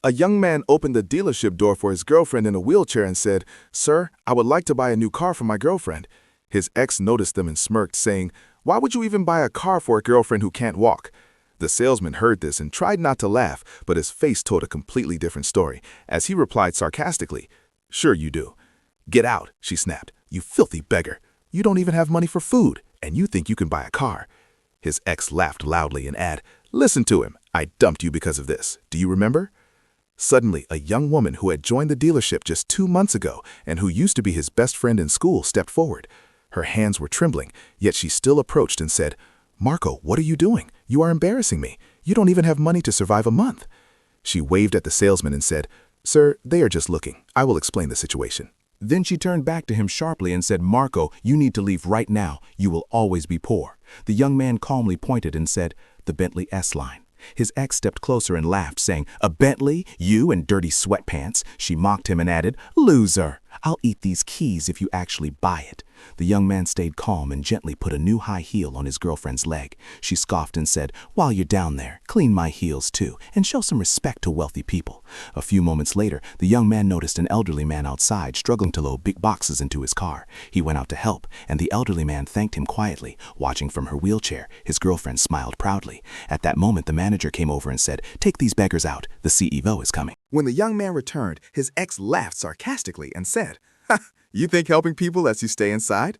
A young man opened the dealership door for his girlfriend in a wheelchair and said, "Sir, I would like to buy a new car for my girlfriend." His ex noticed them and smirked, saying, "Why would you even buy a car for a girlfriend who can't walk?" The salesman heard this and tried not to laugh, but his face told a completely different story, as he replied sarcastically, "Sure you do." "Get out," she snapped. "You filthy beggar. You don't even have money for food, and you think you can buy a car." His ex laughed loudly and added, "Listen to him. I dumped you because of this. Do you remember?" Suddenly, a young woman who had joined the dealership just 2 months ago and who used to be his best friend in school stepped forward. Her hands were trembling, yet she still approached and said, "Marco, what are you doing? You are embarrassing me. You don't even have money to survive a month." She waved at the salesman and said, "Sir, they are just looking. I will explain the situation." Then she turned back to him sharply and said, "Marco, you need to leave right now. You will always be poor." The young man calmly pointed and said, "The Bentley S line." His ex stepped closer and laughed, saying, "A Bentley? You in dirty sweatpants?" She mocked him and added, "Loser. I'll eat these keys if you actually buy it." The young man stayed calm and gently put a new high heel on his girlfriend's leg. She scoffed and said, "While you're down there, clean my heels too, and show some respect to wealthy people." A few moments later, the young man noticed an elderly man outside struggling to load big boxes into his car. He went out to help, and the elderly man thanked him quietly. Watching from her wheelchair, his girlfriend smiled proudly. At that moment, the manager came over and said, "Take these beggars out. The CEO is coming." When the young man returned, his ex laughed sarcastically and said, "Ha, you think helping people lets you stay inside?"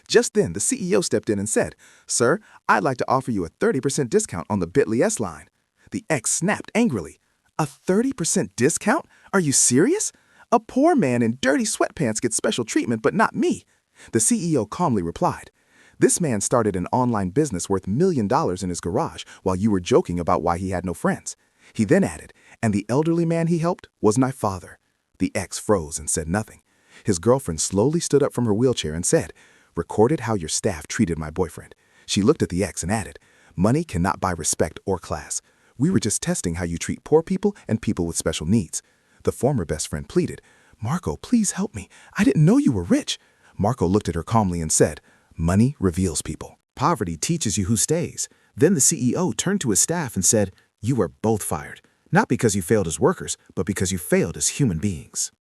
Just then, the CEO stepped in and said, "Sir, I'd like to offer you a 30% discount on the Bentley S line." The ex snapped angrily. "A 30% discount? Are you serious? A poor man in dirty sweatpants gets special treatment, but not me." The CEO calmly replied, "This man started an online business worth $1 million in his garage while you were joking about why he had no friends." He then added, "And the elderly man he helped was my father." The ex froze and said nothing. His girlfriend slowly stood up from her wheelchair and said, "Recorded how your staff treated my boyfriend." She looked at the ex and added, "Money cannot buy respect or class. We were just testing how you treat poor people and people with special needs." The former best friend pleaded, "Marco, please help me. I didn't know you were rich." Marco looked at her calmly and said, "Money reveals people. Poverty teaches you who stays." Then the CEO turned to his staff and said, "You are both fired, not because you failed as workers, but because you failed as human beings."